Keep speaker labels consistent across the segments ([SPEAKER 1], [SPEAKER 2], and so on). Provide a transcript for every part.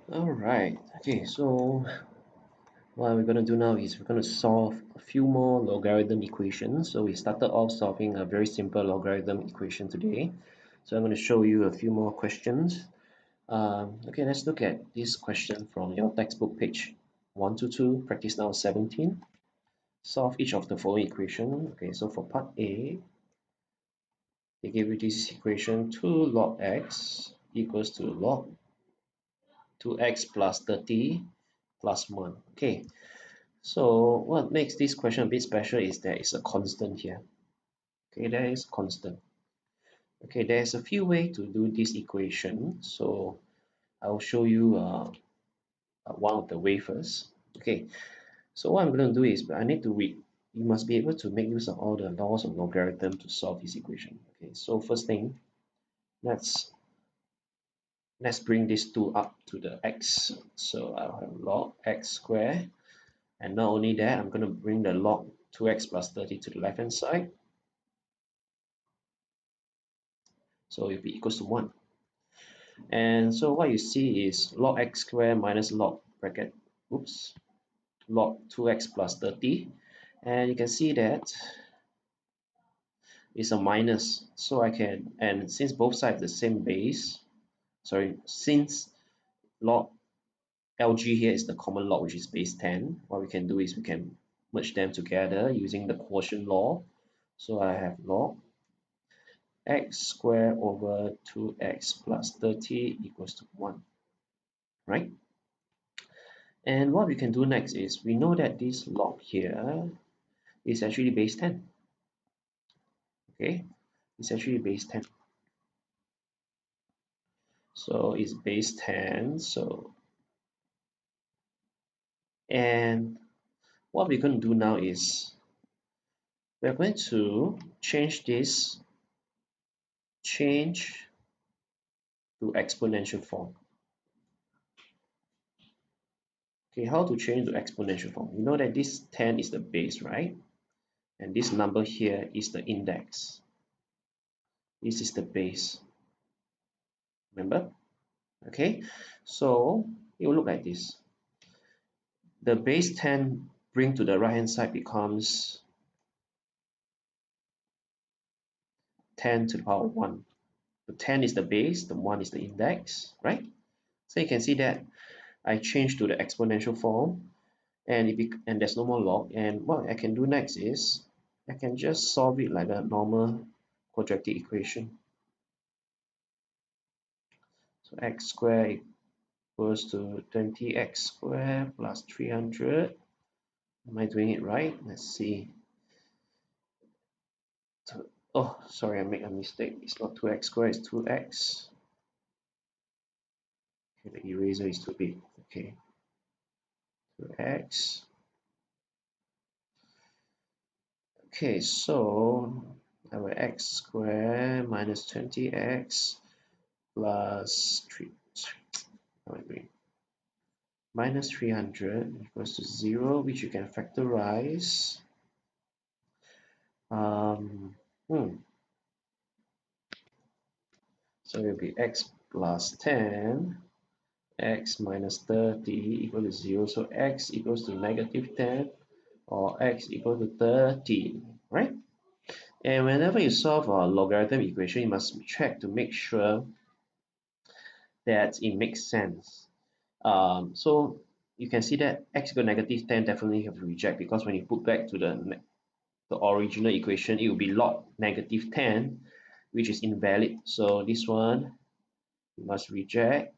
[SPEAKER 1] Alright, okay, so what we're going to do now is we're going to solve a few more logarithm equations. So we started off solving a very simple logarithm equation today. So I'm going to show you a few more questions. Okay, let's look at this question from your textbook page 122, practice now 17. Solve each of the following equation. Okay, so for part A, they give you this equation 2 log x equals to log 2x plus 30 plus 1. Okay, so what makes this question a bit special is there is a constant here. Okay, there is constant. Okay, there's a few ways to do this equation. So I'll show you one of the way first. Okay, so what I'm going to do is I need to read. You must be able to make use of all the laws of logarithm to solve this equation. Okay, so first thing, let's let's bring this 2 up to the x. So I'll have log x squared. And not only that, I'm going to bring the log 2x plus 30 to the left hand side. So it'll be equals to 1. And so what you see is log x squared minus log bracket, oops, log 2x plus 30. And you can see that it's a minus. So I can, and since both sides have the same base, since log LG here is the common log, which is base 10, what we can do is we can merge them together using the quotient law. So I have log x squared over 2x plus 30 equals to 1, right? And what we can do next is we know that this log here is actually base 10. Okay, it's actually base 10. So it's base 10. So, and what we're going to do now is we're going to change to exponential form. Okay, how to change to exponential form? You know that this 10 is the base, right? And this number here is the index. This is the base. Remember? Okay, so it will look like this. The base 10 bring to the right hand side becomes 10 to the power 1. The 10 is the base, the 1 is the index, right? So you can see that I change to the exponential form and and there's no more log. And what I can do next is I can just solve it like a normal quadratic equation. So x squared equals to 20x squared plus 300. Am I doing it right? Let's see. Oh, sorry, I made a mistake. It's not 2x squared, it's 2x. Okay, the eraser is too big. Okay, 2x. Okay, so our x squared minus 20x plus 3, minus 300 equals to 0, which you can factorize. Um, hmm. So it will be x plus 10, x minus 30 equal to 0. So x equals to negative 10 or x equal to 30, right? And whenever you solve a logarithm equation, you must check to make sure that it makes sense. So you can see that x equal to negative 10 definitely have to reject, because when you put back to the original equation, it will be log negative 10, which is invalid. So this one you must reject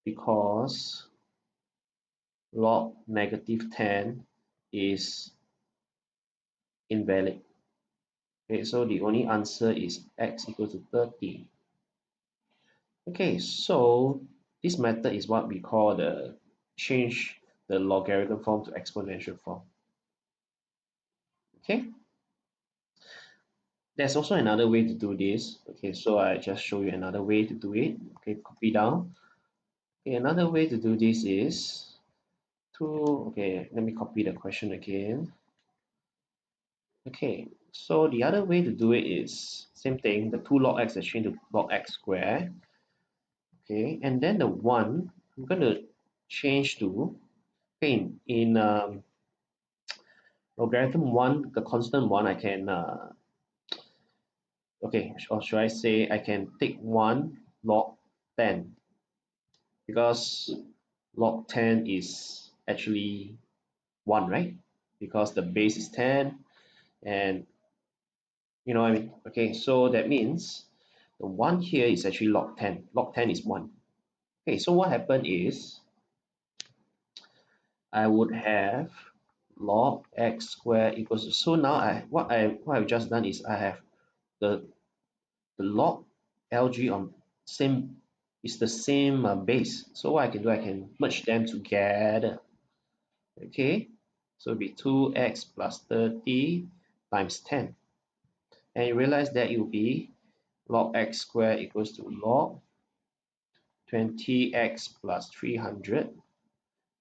[SPEAKER 1] because log negative 10 is invalid. Okay, so the only answer is x equal to 30. Okay, so this method is what we call the change the logarithm form to exponential form. Okay, there's also another way to do this. Okay, so I just show you another way to do it. Okay, copy down. Okay, another way to do this is okay, let me copy the question again. Okay, so the other way to do it is same thing, the 2 log x is changed to log x squared. Okay, and then the 1 I'm going to change to, okay, in logarithm 1, the constant 1, I can, okay, or should I say I can take 1 log 10, because log 10 is actually 1, right? Because the base is 10, and you know what I mean? Okay, so that means the 1 here is actually log 10. Log 10 is 1. Okay, so what happened is I would have log x squared equals to, so now what I've just done is I have the log LG on same, is the same base. So what I can do, I can merge them together. Okay, so it'll be 2x plus 30 times 10, and you realize that it will be log x squared equals to log 20x plus 300.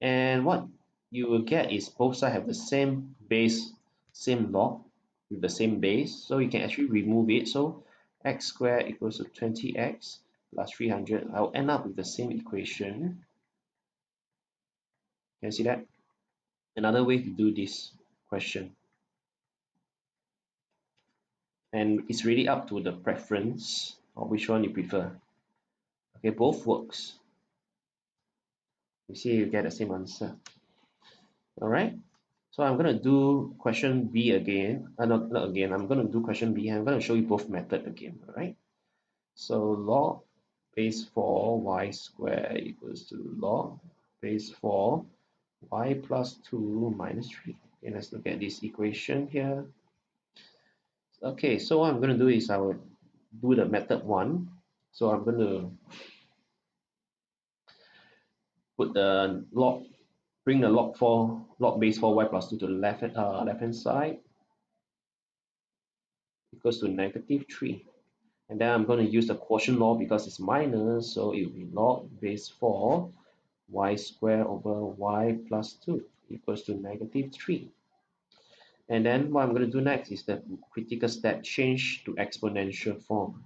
[SPEAKER 1] And what you will get is both sides have the same base, same log with the same base, so you can actually remove it. So x squared equals to 20x plus 300. I'll end up with the same equation. Can you see that? Another way to do this question, and it's really up to the preference of which one you prefer. Okay, both works. You see, you get the same answer. All right. So I'm going to do question B again. Not again. I'm going to do question B. I'm going to show you both method again. All right. So log base 4 y squared equals to log base 4 y plus 2 minus 3. Okay, let's look at this equation here. Okay, so what I'm going to do is I will do the method 1. So I'm going to put the log, bring the log base 4 y plus 2 to the left hand side, equals to negative 3. And then I'm going to use the quotient law because it's minus, so it will be log base 4 y squared over y plus 2 equals to negative 3. And then what I'm going to do next is the critical step, change to exponential form.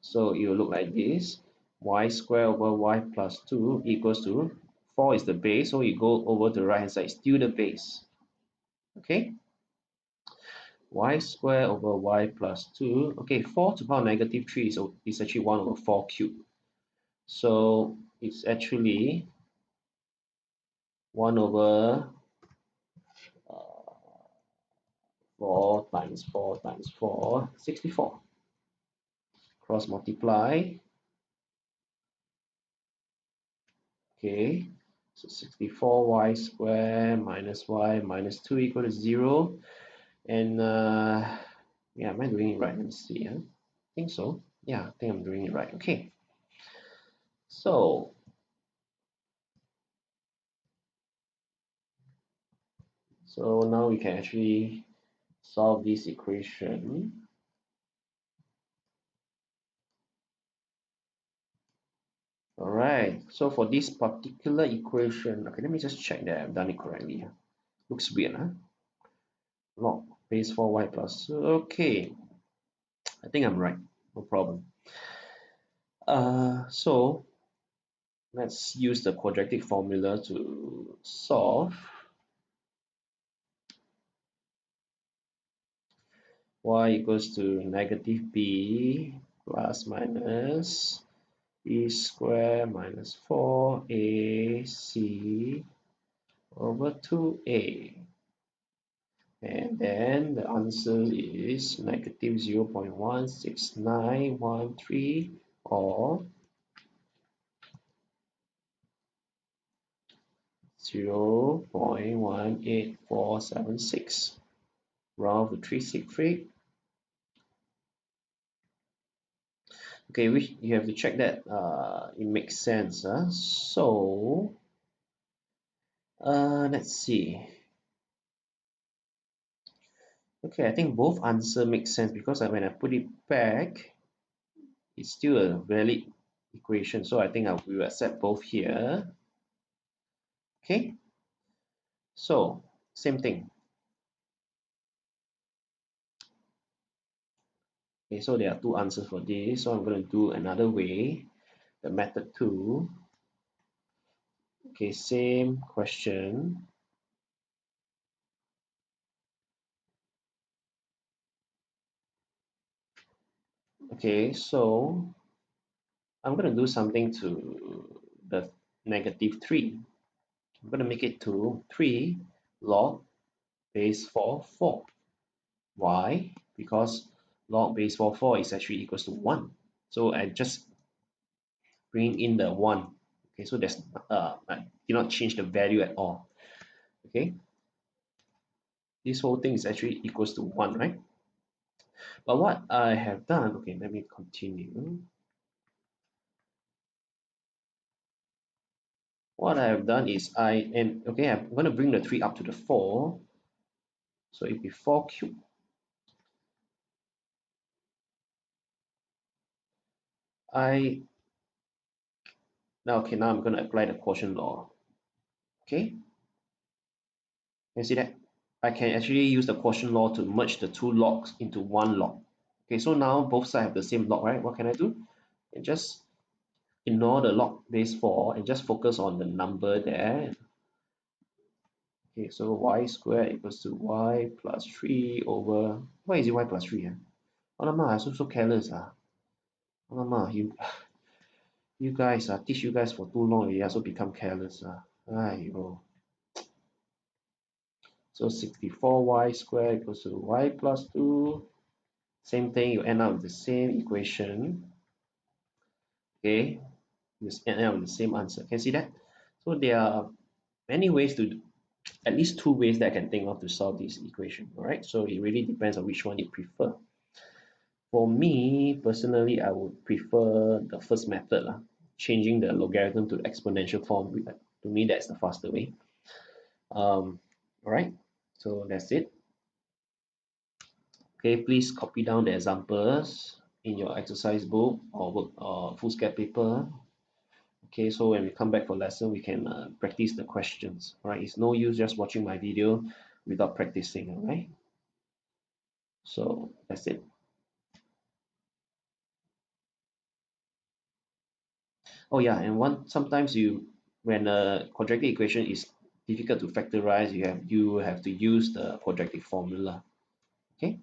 [SPEAKER 1] So it will look like this: y squared over y plus 2 equals to 4 is the base, so you go over to the right hand side, still the base. Okay, y squared over y plus 2. Okay, 4 to the power negative 3 is actually 1 over 4 cubed. So it's actually 1 over 4 times 4 times 4, 64. Cross multiply. Okay, so 64y squared minus y minus 2 equal to 0. And yeah, am I doing it right? Let me see. I think so. Yeah, I think I'm doing it right. Okay, so now we can actually solve this equation. All right, so for this particular equation, okay, let me just check that I've done it correctly. Looks weird, huh? Log base 4y plus. Okay, I think I'm right. No problem. So let's use the quadratic formula to solve. Y equals to negative b plus minus b squared minus 4ac over 2a. And then the answer is negative 0.16913, or 0.18476. Round to 363. Okay, you have to check that it makes sense. So let's see. Okay, I think both answer make sense because when I put it back, it's still a valid equation. So I think we will accept both here. Okay, so same thing. Okay, so there are two answers for this. So I'm going to do another way, the method two. Okay, same question. Okay, so I'm going to do something to the -3. I'm going to make it to 3 log base 4. Why? Because log base 4 is actually equals to 1. So I just bring in the 1. Okay, so there's I did not change the value at all. Okay, this whole thing is actually equals to 1, right? But what I have done, okay, let me continue. What I have done is okay, I'm going to bring the 3 up to the 4. So it'll be 4 cubed. I now I'm going to apply the quotient law. Okay, you see that? I can actually use the quotient law to merge the two logs into one log. Okay, so now both sides have the same log, right? What can I do? And just ignore the log base 4 and just focus on the number there. Okay, so y squared equals to y plus 3 over, why is it y plus 3? Alamak, I'm so careless. Alamak, you guys, teach you guys for too long, already, also become careless. Aiyo. So 64y squared equals to y plus 2. Same thing, you end up with the same equation. Okay, you end up with the same answer. Can you see that? So there are many ways to, at least two ways that I can think of to solve this equation. All right, so it really depends on which one you prefer. For me, personally, I would prefer the first method, changing the logarithm to the exponential form. To me, that's the faster way. All right, so that's it. Okay, please copy down the examples in your exercise book or work or foolscap paper. Okay, so when we come back for lesson, we can practice the questions. All right, it's no use just watching my video without practicing. All right, so that's it. Oh yeah, and sometimes when a quadratic equation is difficult to factorize, you have to use the quadratic formula. Okay.